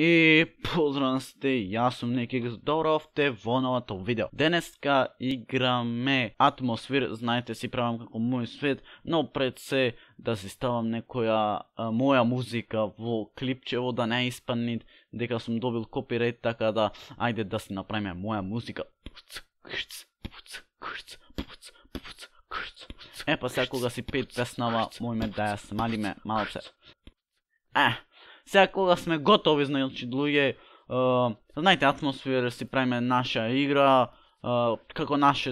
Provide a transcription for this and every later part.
И поздрав сте, јас сум Неки, добровте во новото видео. Денеска играме Атмосфер, знаете си правам како мој свет, но пред се да си ставам некоја моја музика во клипчево да не испадни дека сум добил копирайт, така да ајде да си направиме моја музика. Па сега кога си пет песнава, мојме да ја смалиме малце. Сега кога сме готови, значи луѓе, знаете, Атмосфер си правиме наша игра, како наш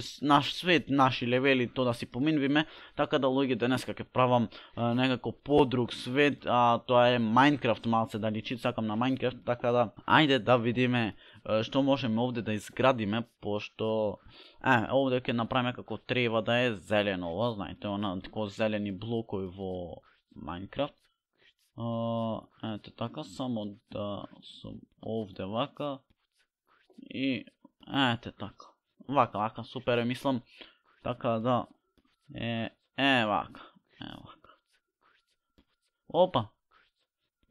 свет, наши левели, то да си поминвиме, така да луѓе денеска ќе правам некако подруг свет, а тоа е Майнкрафт малце да личи, сакам на Майнкрафт, така да ајде да видиме што можеме овде да изградиме, пошто овде ќе направиме како треба да е зелено, знаете, тако зелени блокови во Майнкрафт. Ете така, само да сум овде вака и ете така, вака, супер е, мислам, така да вака. Опа,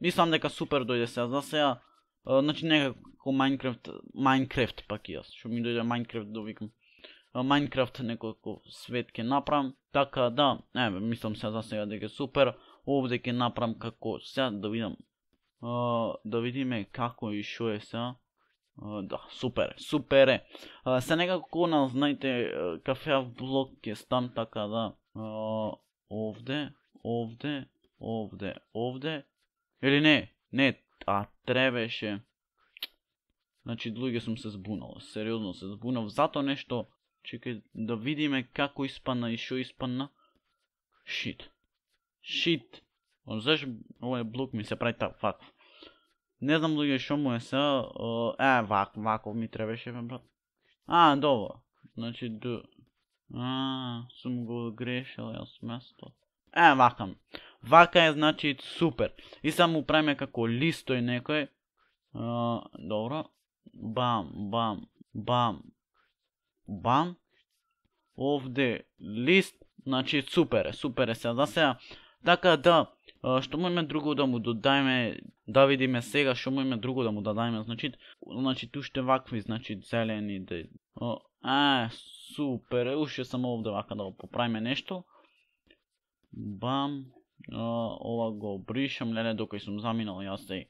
мислам дека супер дојде сега, за сега, значи некако Майнкрафт пак и јас, што ми дојде Майнкрафт да викам. Майнкрафт некој свет ќе направам, така да, мислам сега за сега дека супер. Овде ќе направам како сега да видам, да видиме како и шо е сега. Да, супер е. Се некако на, знаете, кафеа влог ќе стам, така да, овде, или не, требеше. Значи, луѓе сум се збунал, сериозно се збунав, зато нешто, чекај да видиме како испадна и шо испадна. Shit. Зашто овој блок ми се прави ваков. Не знам луѓе шо му е сега. Ваков ми требеше, брат. Добро. Значи сум го грешил јас место. Вака е, значи супер. И само правиме како листој некој. Добро. Бам. Овде лист. Значи супер е сега. За сега. Така да, што можеме друго да му додајме, да видиме сега што можеме друго да му додајме, значи туште вакви, значи зелени, супер е, уште само овде вака да го поправиме нешто. Бам, ова го бришам, леле докај сум заминал јас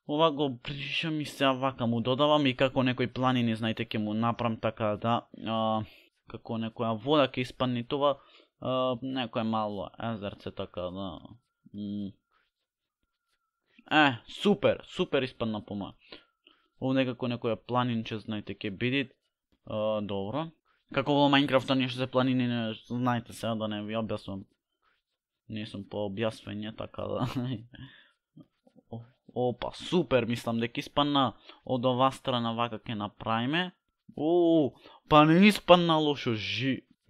ова го бришам и сега вака му додавам и како некои планини, знаете, ќе му направам така да, како некоја вода ќе испадни това, некој мало езерце, така да. Супер испадна по моја. Овде како некоја планинче, знаете, ќе биде. Добро. Како во Майнкрафта нешто се планини, знаете сега да не ви објаснувам. Не сум по објаснување, така да. Опа, супер, мислам дека испадна од ова страна вака ќе направиме. Па не испадна лошо,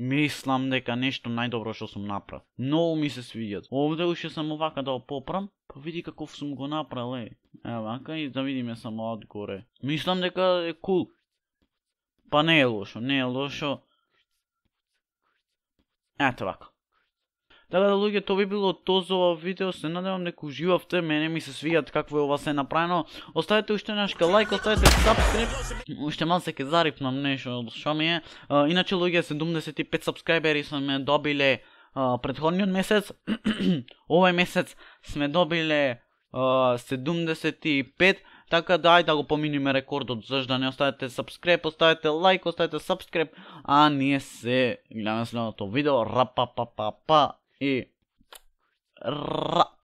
мислам дека нешто најдобро што сум направил. Многу ми се свиѓа. Овде уште само вака да го поправам, па види каков сум го направил, вака и да видиме само одгоре. Мислам дека е кул. Па не е лошо. Ете вака. Така да луѓе, тоа би било тоа за ова видео, се надевам дека уживавте, мене ми се свиѓат какво е ова се направено. Оставете уште нешка лайк, оставете сабскрип, уште малце ќе зарипнам нешто што ми е. Иначе луѓе, 75 сабскрајбери сме добиле претходниот месец, овој месец сме добиле 75, така да ајде да го поминиме рекордот, зашто да не оставите сабскрип, оставете лайк, оставете сабскрип, а ние се гледаме следното видео, и